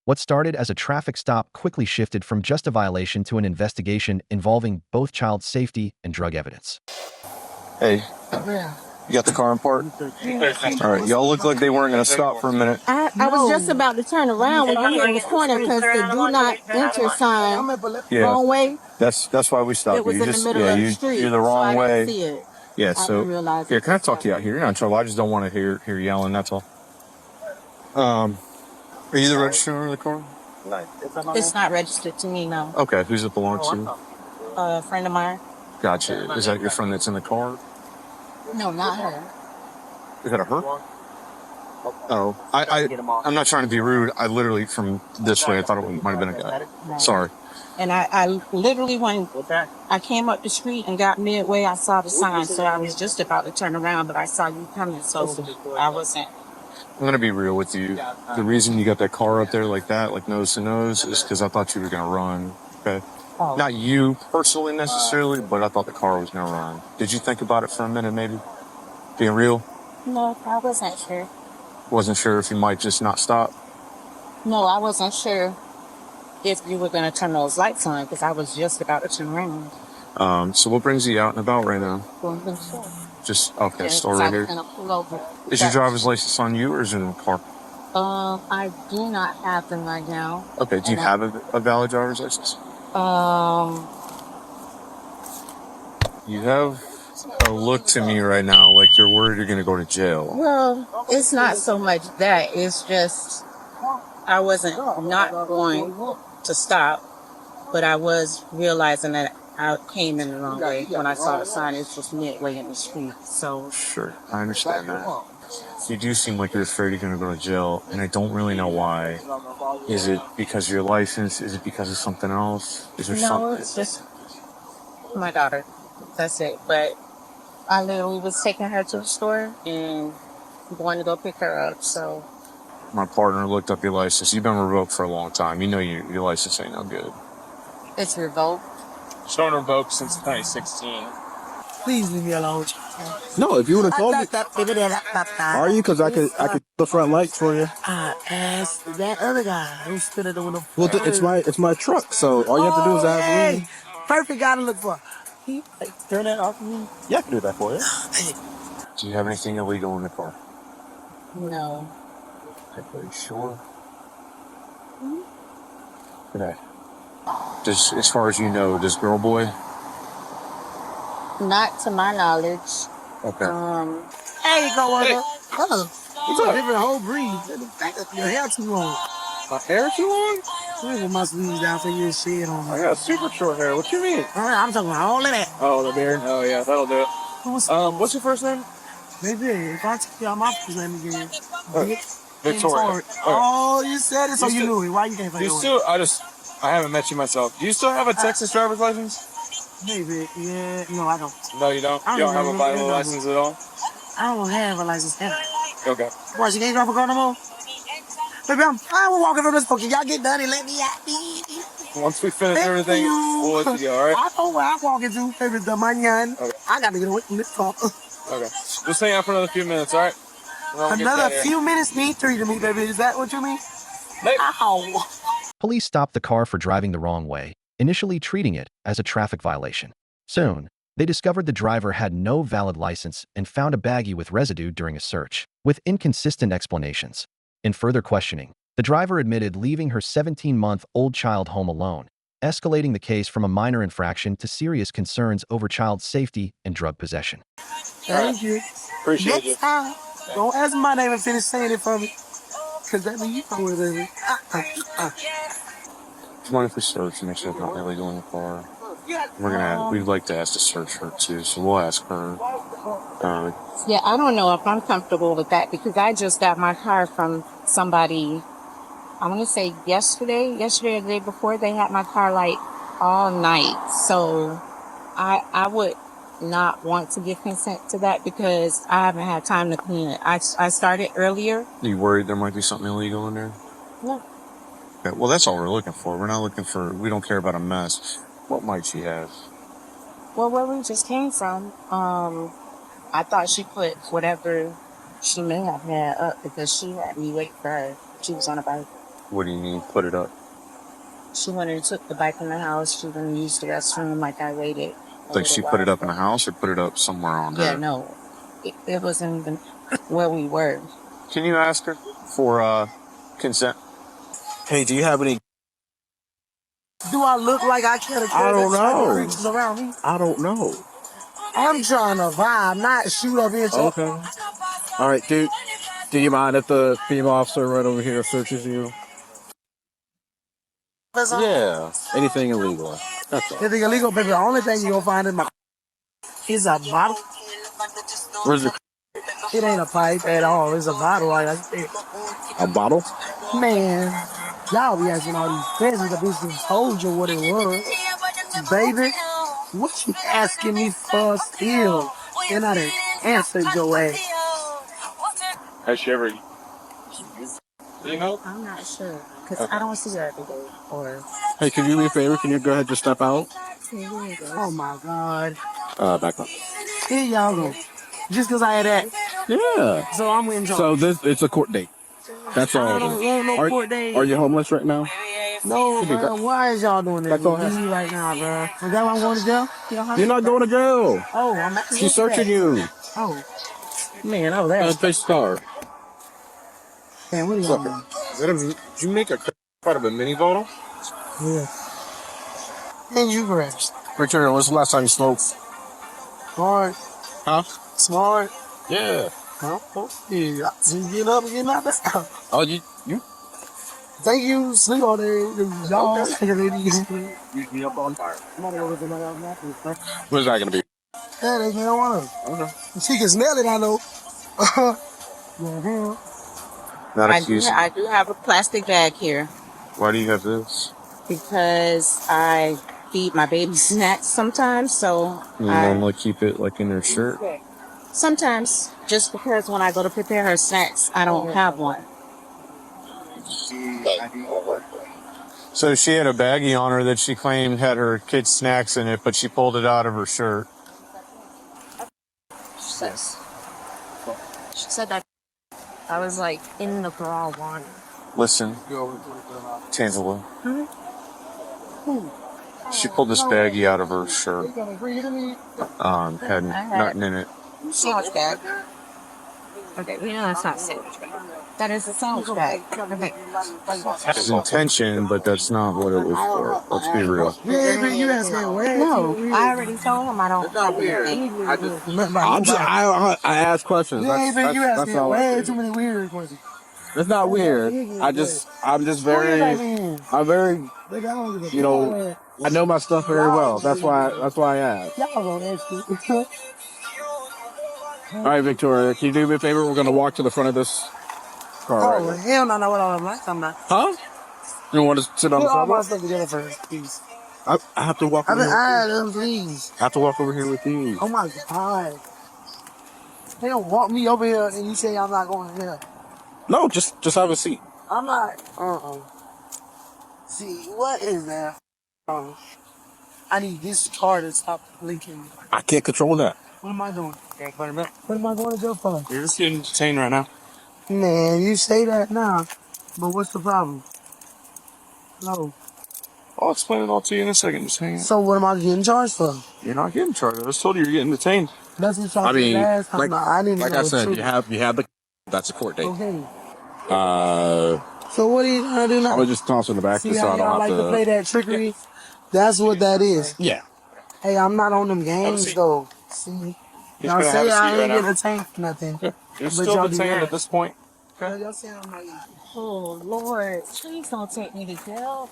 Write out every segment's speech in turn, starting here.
What started as a traffic stop quickly shifted from just a violation to an investigation involving both child safety and drug evidence. Hey, you got the car in park? All right, y'all look like they weren't going to stop for a minute. I was just about to turn around when I hit the corner because the do not enter sign wrong way. That's why we stopped. It was you. in the middle of the street. You're the wrong so I way. didn't see it. Yeah, I so didn't realize here, it can I was talk to you out here? You're not in trouble. I just don't want to hear yelling. That's all. Are you the registrar of the car? It's not registered to me, no. Okay, who's it belong to? A friend of mine. Gotcha. Is that your friend that's in the car? No, not her. Is that a her? Oh, I'm not trying to be rude. I literally, from this way, I thought it might have been a guy. Sorry. And I literally, when I came up the street and got midway, I saw the sign. So I was just about to turn around, but I saw you coming, so I wasn't. I'm going to be real with you. The reason you got that car up there like that, like nose to nose, is because I thought you were going to run. Okay? Oh. Not you personally necessarily, but I thought the car was going to run. Did you think about it for a minute, maybe? Being real? No, I wasn't sure. Wasn't sure if you might just not stop? No, I wasn't sure if you were going to turn those lights on because I was just about to turn around. So what brings you out and about right now? Going to the store. Just, okay, Yeah, store 'cause right I was here. gonna pull over. Is your driver's license on you or is it in the car? I do not have them right now. Okay, do you have a valid driver's license? You have a look to me right now like you're worried you're going to go to jail. Well, it's not so much that. It's just I wasn't not going to stop, but I was realizing that I came in the wrong way. When I saw the sign, it was midway in the street. So Sure, I understand that. You do seem like you're afraid you're going to go to jail, and I don't really know why. Is it because of your license? Is it because of something else? Is there no, something? it's just my daughter. That's it. But I literally was taking her to the store and going to go pick her up. So My partner looked up your license. You've been revoked for a long time. You know your license ain't no good. it's revoked. It's been revoked since 2016. Please leave me alone. No, if you would have told me, are you? Because I could the front lights for you. I asked that other guy who's spinning the window. Well, it's my truck. So all you have to do is ask me. Perfect guy to look for. Can you turn that off for me? Yeah, I can do that for you. Do you have anything illegal in the car? No. Are you sure? Okay. As far as you know, does girl boy? Not to my knowledge. Okay. Hey, coworker. Oh, it's a different whole breed. Your hair too long. My hair too long? I got my sleeves down for you and shit on. I got super short hair. What you mean? I'm talking about all of that. Oh, the beard? Oh, yeah, that'll do it. What's your first name? Baby, if I tell y'all my first name again. Victoria. Oh, you said it, so you knew it. Why you can't Do say you it? still, I haven't met you myself. Do you still have a Texas driver's license? Maybe, yeah. No, I don't. No, you don't? I You don't have a don't Bible know. license at all? I don't have a license ever. Okay. Why, she can't drive a car no more? Baby, I'm walking from this book. Y'all get done and let me out. Once we finish everything, we'll let you go, alright? I know where I'm walking to, baby, the manyan. Okay. I got to get away from this car. Okay. Just hang out for another few minutes, alright? Another few minutes mean 3 to me, baby. Is that what you mean? Maybe. Ow. Police stopped the car for driving the wrong way, initially treating it as a traffic violation. Soon, they discovered the driver had no valid license and found a baggie with residue during a search, with inconsistent explanations. In further questioning, the driver admitted leaving her 17-month-old child home alone, escalating the case from a minor infraction to serious concerns over child safety and drug possession. Thank you. Appreciate you. Next time, don't ask my name and finish saying it for me. Because that means you know what it is. Do you mind if we search and make sure it's not illegal in the car? We'd like to ask to search her too, so we'll ask her. Yeah, I don't know if I'm comfortable with that because I just got my car from somebody, I'm going to say yesterday or the day before. They had my car like all night. So I would not want to give consent to that because I haven't had time to clean it. I started earlier. Are you worried there might be something illegal in there? No. Okay, well, that's all we're looking for. We're not looking for, we don't care about a mess. What might she have? Well, where we just came from, I thought she put whatever she may have had up because she had me wait for her. She was on a bike. What do you mean, put it up? She went and took the bike in the house. She went and used the restroom like I waited. Like she put it up in the house or put it up somewhere on Yeah, her? no. It wasn't even where we were. Can you ask her for consent? Hey, do you have any? Do I look like I care to I don't know. creatures around me? I don't know. I'm trying to vibe, not shoot up here. Okay. All right, dude. Do you mind if the female officer right over here searches you? Yeah. Anything illegal. That's all. Anything illegal, baby. The only thing you gonna find in my is a bottle. Where's the It ain't a pipe at all. It's a bottle. Like I said. a bottle? Man, y'all be asking all these questions. The bitch just told you what it was. Baby, what you asking me for still? And I done answered your ass. Has she ever? You know? I'm not sure because I don't see her every day. Or Hey, can you do me a favor? Can you go ahead and just step out? Oh my God. Back up. Here y'all go. Just because I had that. Yeah. So I'm in charge. So it's a court date. That's all. I don't want no court date. Are you homeless right now? No, bro. Why is y'all doing this That's all to me right now, bro? Is that why I'm going to jail? You're not going to jail. Oh, I'm actually. She's searching you. Oh. Man, I was there. Face car. Man, what are y'all doing? Did you make a part of a mini bottle? Yeah. And you grabbed. Victoria, when's the last time you smoked? Smart. Huh? Smart. Yeah. Huh? Yeah. You get up and get knocked out. Oh, you? Thank you. Sleep all day. Y'all. You be up on fire. Where's that gonna be? Yeah, they don't want to. Okay. She can smell it, I know. Mhm. Not I do, accusing. I do have a plastic bag here Why do you have this? because I feed my baby snacks sometimes. So You normally keep it like in her shirt. sometimes just because when I go to prepare her snacks, I don't have one. So she had a baggie on her that she claimed had her kids' snacks in it, but she pulled it out of her shirt. She said that I was like in the bra one. Listen, Tangela. She pulled this baggie out of her shirt. Had nothing in it. Sandwich bag. Okay, we know that's not a sandwich bag. That is a sandwich bag. Okay. It's intention, but that's not what it was for. Let's be real. Yeah, man, you asked me where. No, I already told him I don't have anything. I ask questions. Yeah, man, you asked That's me all. way too many weird questions. It's not weird. I'm just very, you know, I know my stuff very well. That's why I asked. Y'all gonna ask me. All right, Victoria, can you do me a favor? We're gonna walk to the front of this car. Oh, hell no, know what all I'm like. I'm not. Huh? You want to sit on the Put all my sidewalk? stuff together first, please. I have to walk over here. Please. I have to walk over here with you. Oh my God. They don't want me over here and you say I'm not going here. No, just have a seat. I'm not. See, what is that? I need this car to stop blinking. I can't control that. What am I doing? What am I going to jail for? You're just getting detained right now. Man, you say that now. But what's the problem? No. I'll explain it all to you in a second. Just hang on. So what am I getting charged for? You're not getting charged. I just told you you're getting detained. That's what y'all I mean, said last time. like, No, I didn't like know I the said, truth. you have the. That's a court date. Okay. I'm So what are you gonna do now? gonna just toss in the back See just so how I don't y'all have like to play that trickery? That's what that is. Yeah. Hey, I'm not on them games seat. though. See, y'all gonna have say a seat I ain't right getting now. detained for nothing. You're But still y'all do detained that. at this point. Y'all say I'm not. Oh Lord, please don't take me to jail.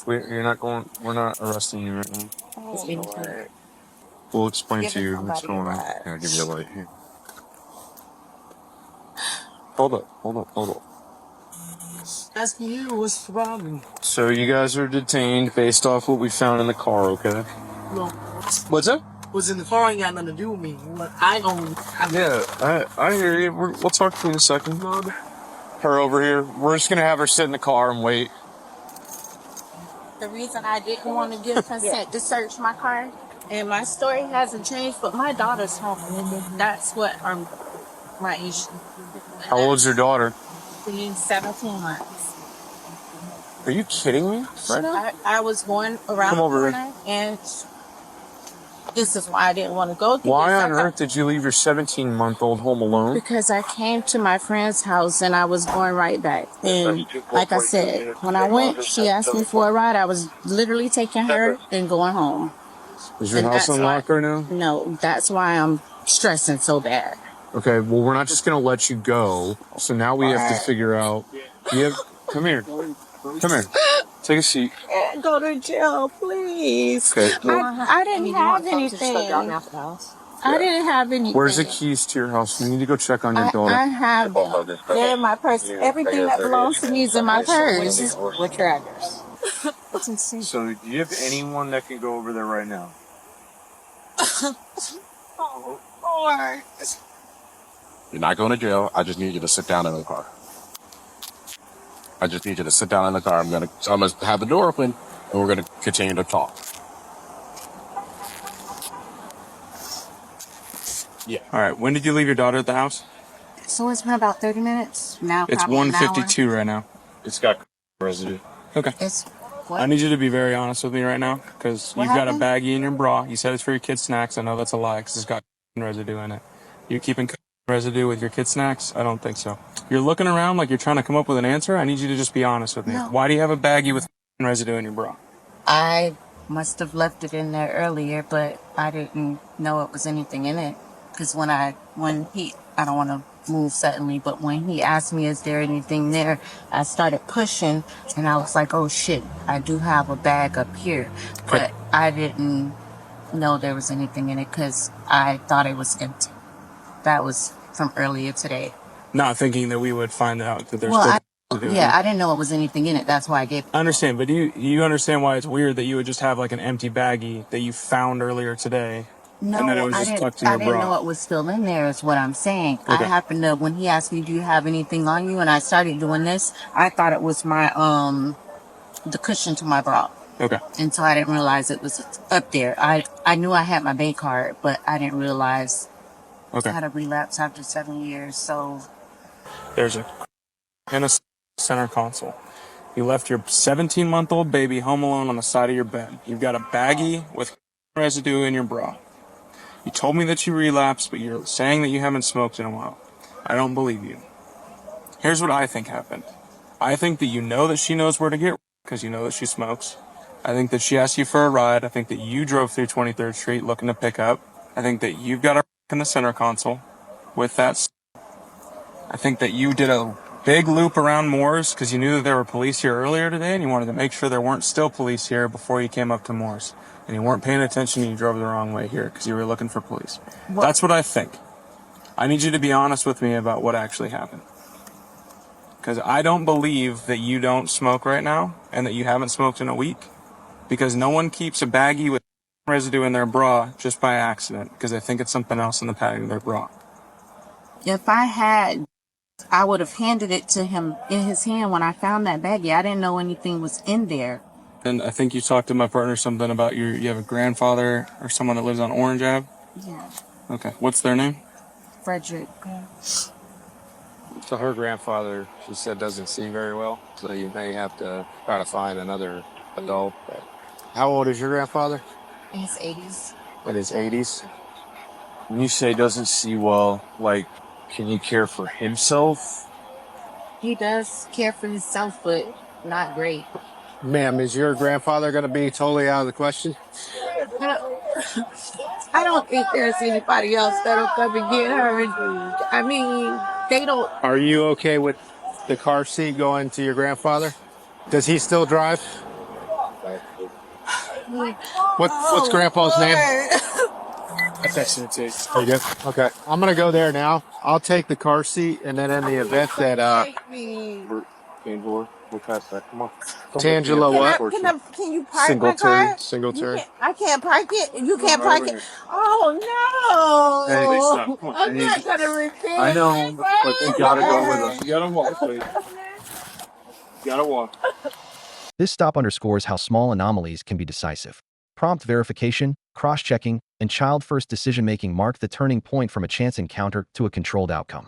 You're not going. We're not arresting you right now. Oh Lord. We'll explain to Giving you what's somebody going a on. ride. Here, I'll give you a light. Here. Hold up. Asking you, what's the problem? So you guys are detained based off what we found in the car, okay? No, What's that? what's in the car ain't got nothing to do with me. What I don't. Yeah, I hear you. We'll talk to you in a second. Her over here. We're just gonna have her sit in the car and wait. The reason I didn't want to give consent to search my car, and my story hasn't changed, but my daughter's home. That's what my issue. How old's your daughter? She's 17 months. Are you kidding me right now? I was going around Come the over corner, and this is why I didn't want to go through Why this. on earth did you leave your 17-month-old home alone? Because I came to my friend's house and I was going right back. And like I said, when I went, she asked me for a ride. I was literally taking her and going home. Is your And house that's unlocked why, right now? No, that's why I'm stressing so bad. Okay, well, we're not just going to let you go. So now we have to figure out. Come here. Come here. Take a seat. Go to jail, please. Okay. I didn't have anything. I didn't have anything. Where's the keys to your house? We need to go check on your daughter. I have them. They're in my purse. Everything that belongs to me is in my purse. What's your address? So, do you have anyone that can go over there right now? You're not going to jail. I just need you to sit down in the car. I just need you to sit down in the car. I'm gonna have the door open, and we're gonna continue to talk. Yeah. All right. When did you leave your daughter at the house? So it's been about 30 minutes now. It's 1:52 right now. It's got residue. Okay. It's what? I need you to be very honest with me right now, because you've got a baggie in your bra. You said it's for your kids' snacks. I know that's a lie, because it's got residue in it. You keeping residue with your kids' snacks? I don't think so. You're looking around like you're trying to come up with an answer. I need you to just be honest with me. No. Why do you have a baggie with residue in your bra? I must have left it in there earlier, but I didn't know it was anything in it. Because I don't want to move suddenly, but when he asked me, is there anything there, I started pushing, and I was like, oh shit, I do have a bag up here. But I didn't know there was anything in it because I thought it was empty. That was from earlier today. Not thinking that we would find out that there's I didn't know it was anything in it. That's why I gave it. I understand, but you understand why it's weird that you would just have like an empty baggie that you found earlier today? No, and then it was just tucked in your bra. I didn't know it was still in there is what I'm saying. Okay. I happened to, when he asked me, do you have anything on you? And I started doing this, I thought it was my, the cushion to my bra. Okay. And so I didn't realize it was up there. I knew I had my bank card, but I didn't realize I had a relapse after 7 years, so. There's in a center console. You left your 17-month-old baby home alone on the side of your bed. You've got a baggie with residue in your bra. You told me that you relapsed, but you're saying that you haven't smoked in a while. I don't believe you. Here's what I think happened. I think that you know that she knows where to get because you know that she smokes. I think that she asked you for a ride. I think that you drove through 23rd Street looking to pick up. I think that you've got a in the center console with that. I think that you did a big loop around Moore's because you knew that there were police here earlier today and you wanted to make sure there weren't still police here before you came up to Moore's. And you weren't paying attention and you drove the wrong way here because you were looking for police. That's what I think. I need you to be honest with me about what actually happened. Because I don't believe that you don't smoke right now and that you haven't smoked in a week. Because no one keeps a baggie with residue in their bra just by accident because they think it's something else in the padding of their bra. If I had, I would have handed it to him in his hand when I found that baggie. I didn't know anything was in there. And I think you talked to my partner something about you have a grandfather or someone that lives on Orange Ave? Yeah. Okay. What's their name? Frederick. So her grandfather, she said, doesn't see very well, so you may have to try to find another adult. How old is your grandfather? In his 80s. In his 80s? When you say doesn't see well, like, can he care for himself? He does care for himself, but not great. Ma'am, is your grandfather going to be totally out of the question? I don't think there's anybody else that'll come and get her. I mean, they don't. Are you okay with the car seat going to your grandfather? Does he still drive? What's Grandpa's name? I texted it to you. There you go. Okay. I'm going to go there now. I'll take the car seat, and then in the event that... We'll pass that. Come on. Tangela what? Can you park my car? Single turn. I can't park it. You can't park it. Oh, no. Hey, stop. Come on. I'm not going to repeat. I know, but you gotta go with us. You gotta walk, please. You gotta walk. This stop underscores how small anomalies can be decisive. Prompt verification, cross-checking, and child-first decision-making mark the turning point from a chance encounter to a controlled outcome.